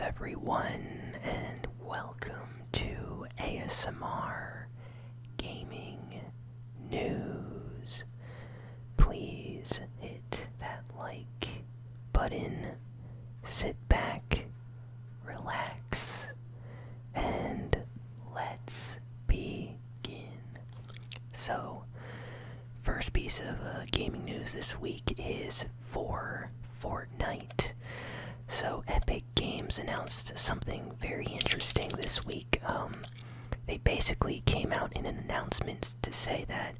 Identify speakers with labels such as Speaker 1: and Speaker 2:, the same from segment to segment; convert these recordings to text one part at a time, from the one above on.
Speaker 1: everyone, and welcome to ASMR Gaming News. Please hit that like button, sit back, relax, and let's begin. So, first piece of gaming news this week is for Fortnite. So Epic Games announced something very interesting this week. They basically came out in an announcement to say that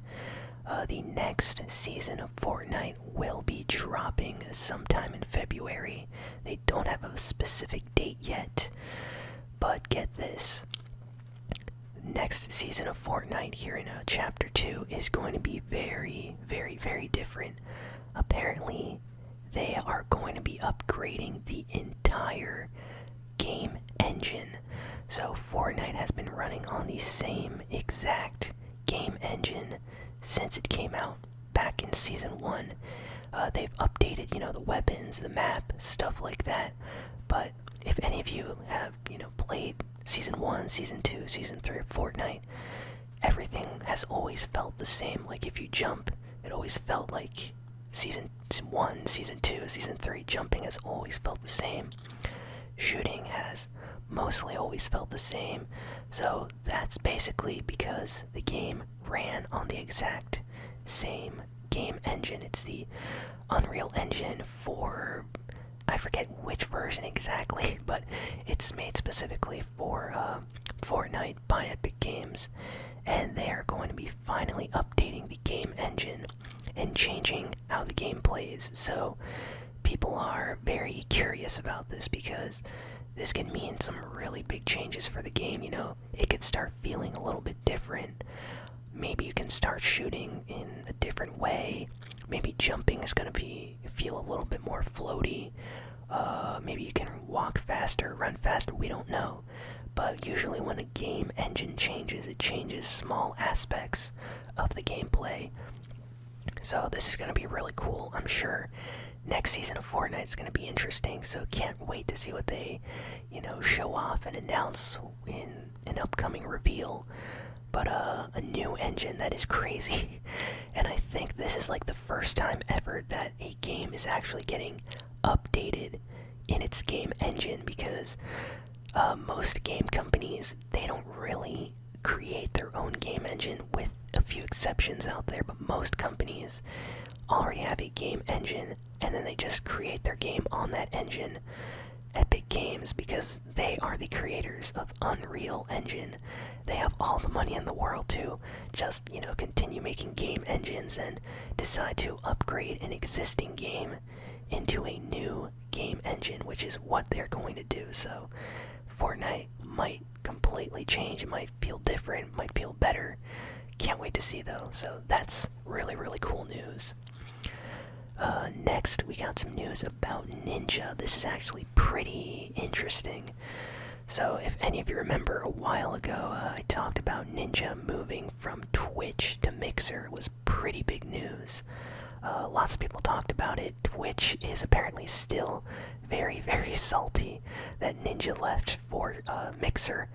Speaker 1: the next season of Fortnite will be dropping sometime in February. They don't have a specific date yet, but get this. Next season of Fortnite here in Chapter 2 is going to be very, very, very different. Apparently, they are going to be upgrading the entire game engine. So Fortnite has been running on the same exact game engine since it came out back in Season 1. They've updated, the weapons, the map, stuff like that. But if any of you have, played Season 1, Season 2, Season 3 of Fortnite, everything has always felt the same. Like if you jump, it always felt like Season 1, Season 2, Season 3, jumping has always felt the same. Shooting has mostly always felt the same. So that's basically because the game ran on the exact same game engine. It's the Unreal Engine for, I forget which version exactly, but it's made specifically for Fortnite by Epic Games. And they are going to be finally updating the game engine and changing how the game plays. So people are very curious about this because this can mean some really big changes for the game. It could start feeling a little bit different. Maybe you can start shooting in a different way. Maybe jumping is going to feel a little bit more floaty. Maybe you can walk faster, run faster, we don't know. But usually when a game engine changes, it changes small aspects of the gameplay. So this is going to be really cool. I'm sure next season of Fortnite is going to be interesting, so can't wait to see what they, show off and announce in an upcoming reveal. But a new engine, that is crazy. And I think this is like the first time ever that a game is actually getting updated in its game engine, because most game companies, they don't really create their own game engine, with a few exceptions out there, but most companies already have a game engine and then they just create their game on that engine. Epic Games, because they are the creators of Unreal Engine, they have all the money in the world to just, continue making game engines and decide to upgrade an existing game into a new game engine, which is what they're going to do. So Fortnite might completely change. It might feel different, might feel better. Can't wait to see though. So that's really, really cool news. Next, we got some news about Ninja. This is actually pretty interesting. So if any of you remember, a while ago, I talked about Ninja moving from Twitch to Mixer. It was pretty big news. Lots of people talked about it. Twitch is apparently still very, very salty that Ninja left for Mixer,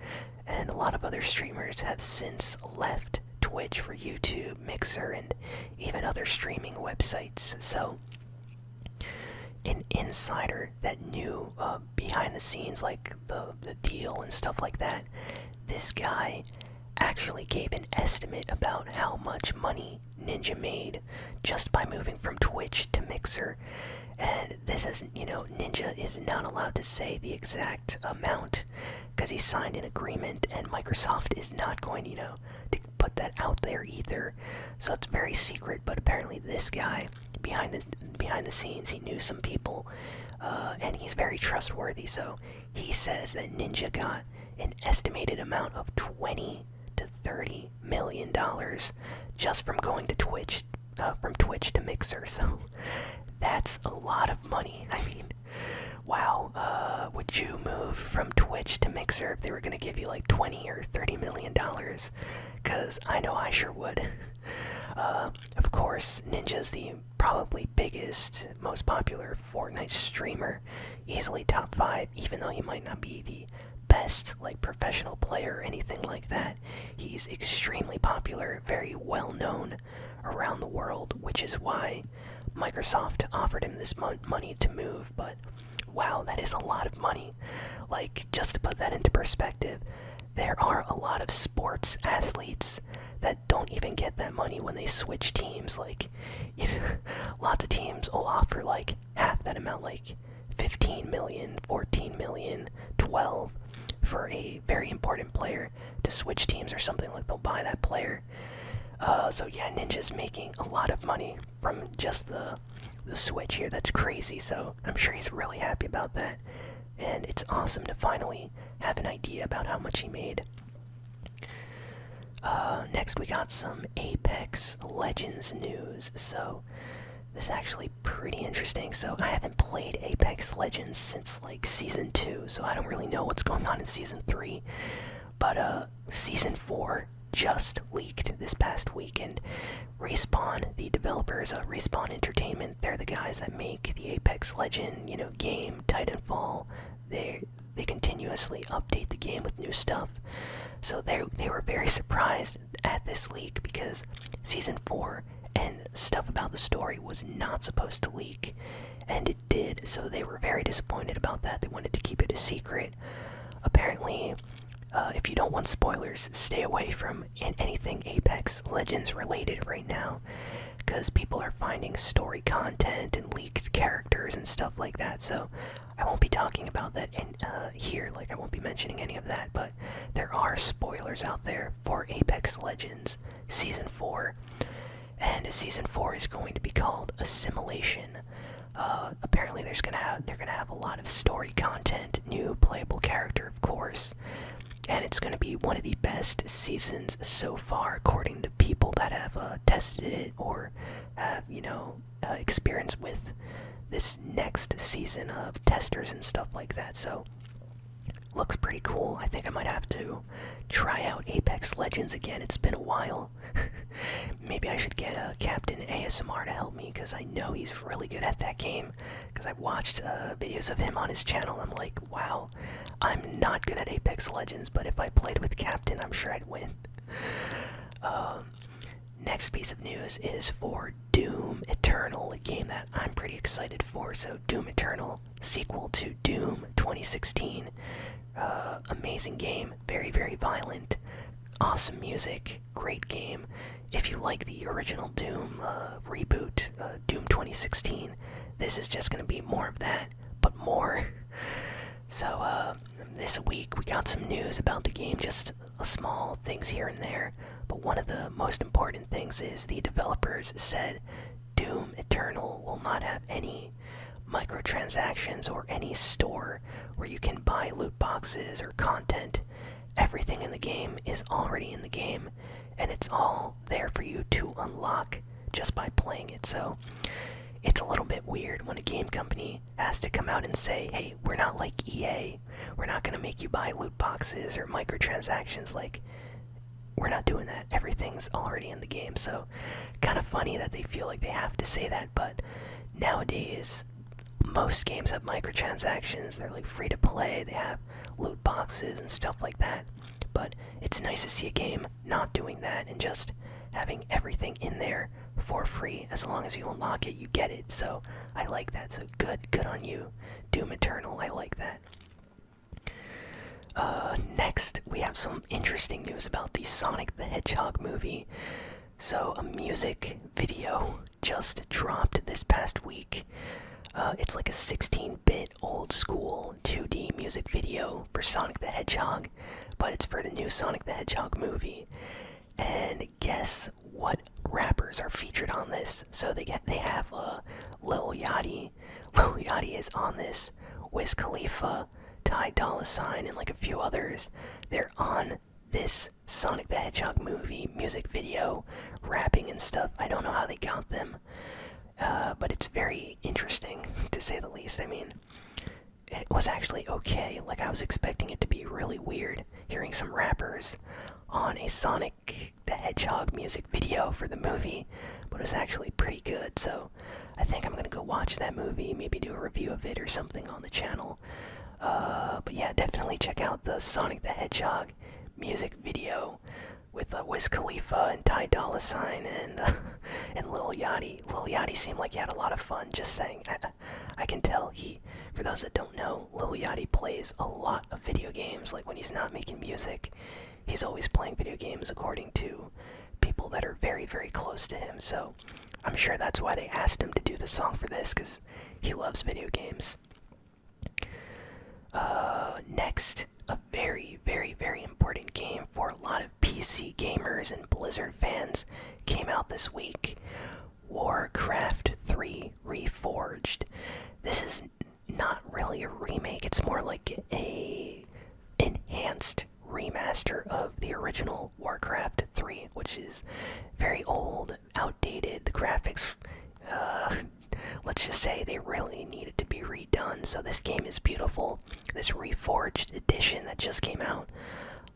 Speaker 1: and a lot of other streamers have since left Twitch for YouTube, Mixer, and even other streaming websites. So an insider that knew behind the scenes, like the deal and stuff like that, this guy actually gave an estimate about how much money Ninja made just by moving from Twitch to Mixer. And this is, Ninja is not allowed to say the exact amount because he signed an agreement, and Microsoft is not going, to put that out there either. So it's very secret, but apparently this guy, behind the scenes, he knew some people, and he's very trustworthy. So he says that Ninja got an estimated amount of $20 to $30 million just from going to Twitch, from Twitch to Mixer. So that's a lot of money. I mean, wow. Would you move from Twitch to Mixer if they were going to give you like $20 or $30 million? Because I know I sure would. Of course, Ninja's the probably biggest, most popular Fortnite streamer, easily top 5, even though he might not be the best like professional player or anything like that. He's extremely popular, very well known around the world, which is why Microsoft offered him this money to move. But wow, that is a lot of money. Like, just to put that into perspective, there are a lot of sports athletes that don't even get that money when they switch teams. Like, lots of teams will offer like half that amount, like 15 million, 14 million, 12 for a very important player to switch teams or something. Like, they'll buy that player. So yeah, Ninja's making a lot of money from just the switch here. That's crazy. So I'm sure he's really happy about that. And it's awesome to finally have an idea about how much he made. Next we got some Apex Legends news. So this is actually pretty interesting. So I haven't played Apex Legends since like Season 2, so I don't really know what's going on in Season 3. But Season 4 just leaked this past week, and Respawn, the developers of Respawn Entertainment, they're the guys that make the Apex Legend, game, Titanfall. They continuously update the game with new stuff. So they were very surprised at this leak because Season 4 and stuff about the story was not supposed to leak, and it did. So they were very disappointed about that. They wanted to keep it a secret. Apparently, if you don't want spoilers, stay away from anything Apex Legends related right now, because people are finding story content and leaked characters and stuff like that. So I won't be talking about that here. Like, I won't be mentioning any of that, but there are spoilers out there for Apex Legends Season 4. And Season 4 is going to be called Assimilation. Apparently they're gonna have a lot of story content, new playable character, of course, and it's gonna be one of the best seasons so far, according to people that have tested it or have experience with this next season of testers and stuff like that. So looks pretty cool. I think I might have to try out Apex Legends again. It's been a while. Maybe I should get Captain ASMR to help me, because I know he's really good at that game. Because I've watched videos of him on his channel. I'm like, wow, I'm not good at Apex Legends, but if I played with Captain, I'm sure I'd win. Next piece of news is for Doom Eternal, a game that I'm pretty excited for. So Doom Eternal, sequel to Doom 2016. Amazing game, very, very violent, awesome music, great game. If you like the original Doom reboot, Doom 2016, this is just going to be more of that, but more. So this week we got some news about the game, just small things here and there, but one of the most important things is the developers said Doom Eternal will not have any microtransactions or any store where you can buy loot boxes or content. Everything in the game is already in the game, and it's all there for you to unlock just by playing it. So it's a little bit weird when a game company has to come out and say, hey, we're not like EA. We're not going to make you buy loot boxes or microtransactions. Like, we're not doing that. Everything's already in the game. So kind of funny that they feel like they have to say that, but nowadays most games have microtransactions. They're like free to play. They have loot boxes and stuff like that. But it's nice to see a game not doing that and just having everything in there for free. As long as you unlock it, you get it. So I like that. So good on you, Doom Eternal. I like that. Next, we have some interesting news about the Sonic the Hedgehog movie. So a music video just dropped this past week. It's like a 16-bit old school 2D music video for Sonic the Hedgehog, but it's for the new Sonic the Hedgehog movie. And guess what rappers are featured on this? So they have Lil Yachty. Lil Yachty is on this. Wiz Khalifa, Ty Dolla $ign, and like a few others. They're on this Sonic the Hedgehog movie music video, rapping and stuff. I don't know how they got them. But it's very interesting, to say the least. I mean, it was actually okay. Like, I was expecting it to be really weird, hearing some rappers on a Sonic the Hedgehog music video for the movie, but it was actually pretty good. So I think I'm gonna go watch that movie, maybe do a review of it or something on the channel. But yeah, definitely check out the Sonic the Hedgehog music video with Wiz Khalifa and Ty Dolla Sign and and Lil Yachty. Lil Yachty seemed like he had a lot of fun. Just saying, I can tell for those that don't know, Lil Yachty plays a lot of video games. Like when he's not making music, he's always playing video games, according to people that are very, very close to him. So I'm sure that's why they asked him to do the song for this, because he loves video games. Next, a very, very, very important game for a lot of PC gamers and Blizzard fans came out this week. Warcraft 3 Reforged. This is not really a remake, it's more like a enhanced remaster of the original Warcraft 3, which is very old, outdated. The graphics, let's just say they really needed to be redone. So this game is beautiful. This Reforged edition that just came out,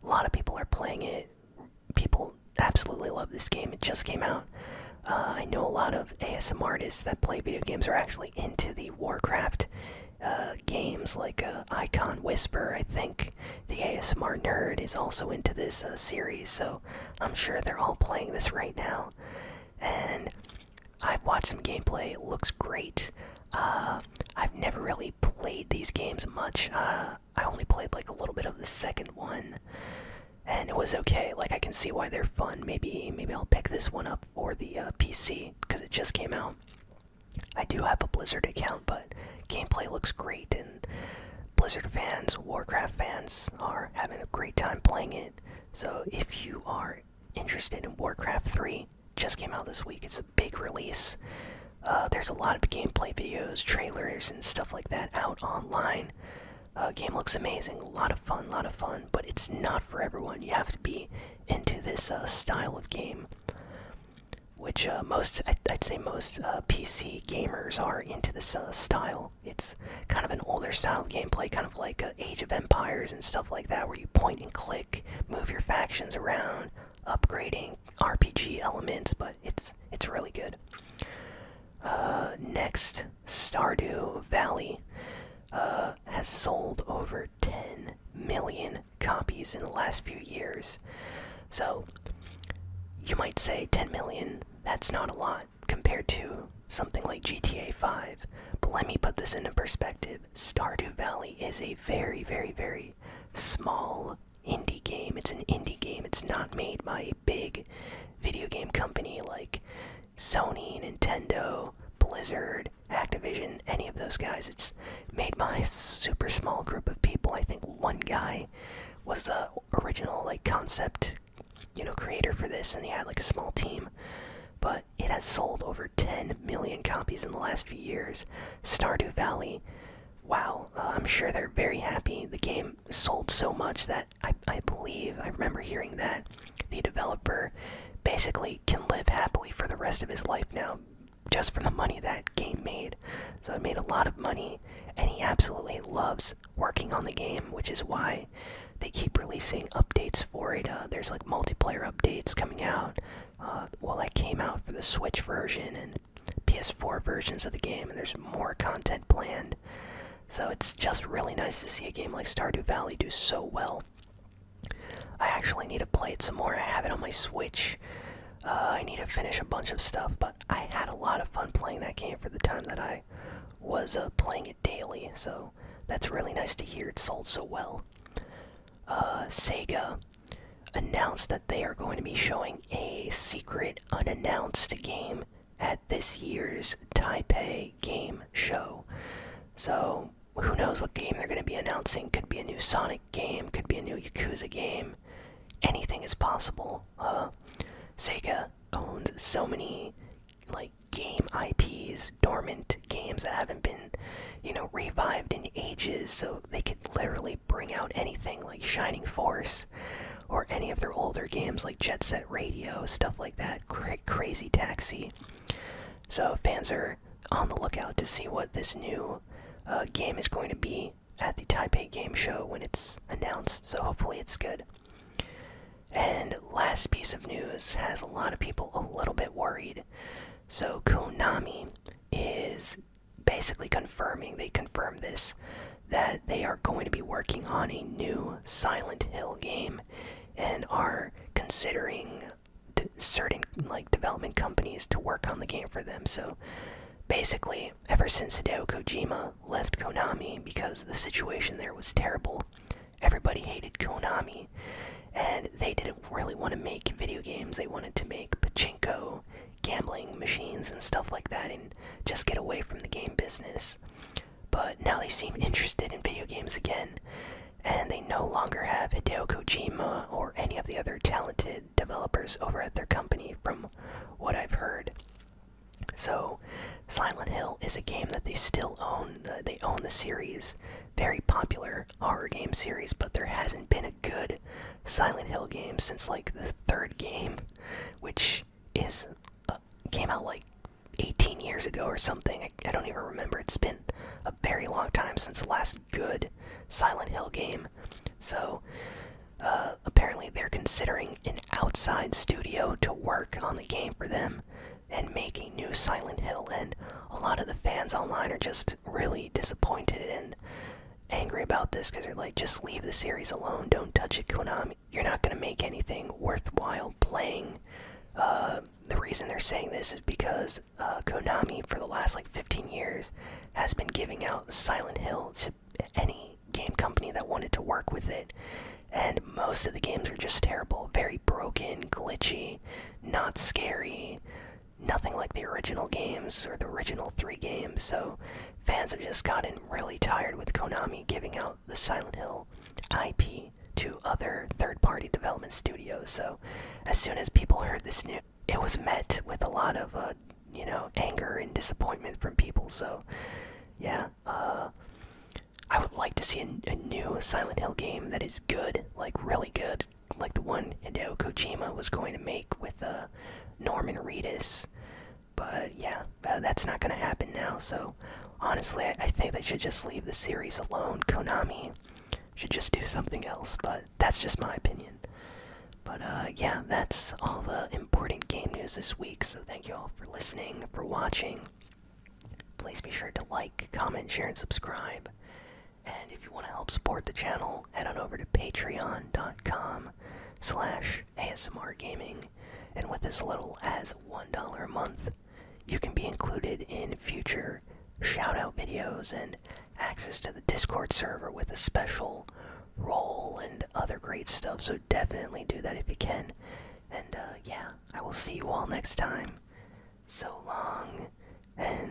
Speaker 1: a lot of people are playing it. People absolutely love this game. It just came out. I know a lot of ASM artists that play video games are actually into the Warcraft games, like Icon Whisper. I think the ASMR Nerd is also into this series, so I'm sure they're all playing this right now. And I've watched some gameplay. It looks great. I've never really played these games much. I only played like a little bit of the second one, and it was okay. Like, I can see why they're fun. Maybe I'll pick this one up for the PC, because it just came out. I do have a Blizzard account, but gameplay looks great, and Blizzard fans, Warcraft fans are having a great time playing it. So if you are interested in Warcraft 3, just came out this week. It's a big release. There's a lot of gameplay videos, trailers, and stuff like that out online. Game looks amazing, a lot of fun, but it's not for everyone. You have to be into this style of game, which I'd say most PC gamers are into this style. It's kind of an older style of gameplay, kind of like Age of Empires and stuff like that, where you point and click, move your factions around, upgrading RPG elements, but it's really good. Next, Stardew Valley has sold over 10 million copies in the last few years. So you might say 10 million, that's not a lot compared to something like GTA 5. But let me put this into perspective. Stardew Valley is a very, very, very small indie game. It's an indie game. It's not made by a big video game company like Sony, Nintendo, Blizzard, Activision, any of those guys. It's made by a super small group of people. I think one guy was the original concept, creator for this, and he had a small team. But it has sold over 10 million copies in the last few years. Stardew Valley, wow, I'm sure they're very happy. The game sold so much that I remember hearing that the developer basically can live happily for the rest of his life now, just from the money that game made. So it made a lot of money, and he absolutely loves working on the game, which is why they keep releasing updates for it. There's multiplayer updates coming out. That came out for the Switch version and PS4 versions of the game, and there's more content planned. So it's just really nice to see a game like Stardew Valley do so well. I actually need to play it some more. I have it on my Switch. I need to finish a bunch of stuff, but I had a lot of fun playing that game for the time that I was playing it daily, so that's really nice to hear it sold so well. SEGA announced that they are going to be showing a secret unannounced game at this year's Taipei Game Show. So who knows what game they're going to be announcing. Could be a new Sonic game, could be a new Yakuza game. Anything is possible. SEGA owns so many game IPs, dormant games that haven't been, revived in ages, so they could literally bring out anything like Shining Force or any of their older games like Jet Set Radio, stuff like that, Crazy Taxi. So fans are on the lookout to see what this new game is going to be at the Taipei Game Show when it's announced, so hopefully it's good. And last piece of news has a lot of people a little bit worried. So Konami is basically confirming, they confirmed this, that they are going to be working on a new Silent Hill game and are considering certain development companies to work on the game for them. So basically, ever since Hideo Kojima left Konami because the situation there was terrible, everybody hated Konami, and they didn't really want to make video games. They wanted to make pachinko, gambling machines, and stuff like that, and just get away from the game business. But now they seem interested in video games again, and they no longer have Hideo Kojima or any of the other talented developers over at their company, from what I've heard. So, Silent Hill is a game that they still own. They own the series, very popular horror game series, but there hasn't been a good Silent Hill game since the third game, which came out 18 years ago or something. I don't even remember. It's been a very long time since the last good Silent Hill game. So apparently they're considering an outside studio to work on the game for them and make a new Silent Hill, and a lot of the fans online are just really disappointed and angry about this because they're like, just leave the series alone, don't touch it, Konami. You're not going to make anything worthwhile playing. The reason they're saying this is because Konami, for the last 15 years, has been giving out Silent Hill to any game company that wanted to work with it, and most of the games are just terrible, very broken, glitchy, not scary, nothing like the original games or the original 3 games. So fans have just gotten really tired with Konami giving out the Silent Hill IP to other third-party development studios. So as soon as people heard this news, it was met with a lot of anger and disappointment from people. So yeah, I would like to see a new Silent Hill game that is good, really good, like the one Hideo Kojima was going to make with Norman Reedus. But yeah, that's not going to happen now. So honestly, I think they should just leave the series alone. Konami should just do something else, but that's just my opinion. But yeah, that's all the important game news this week. So thank you all for listening, for watching. Please be sure to like, comment, share, and subscribe. And if you want to help support the channel, head on over to patreon.com/ASMRGaming. And with as little as $1 a month, you can be included in future shout-out videos and access to the Discord server with a special role and other great stuff. So definitely do that if you can. And yeah, I will see you all next time. So long, and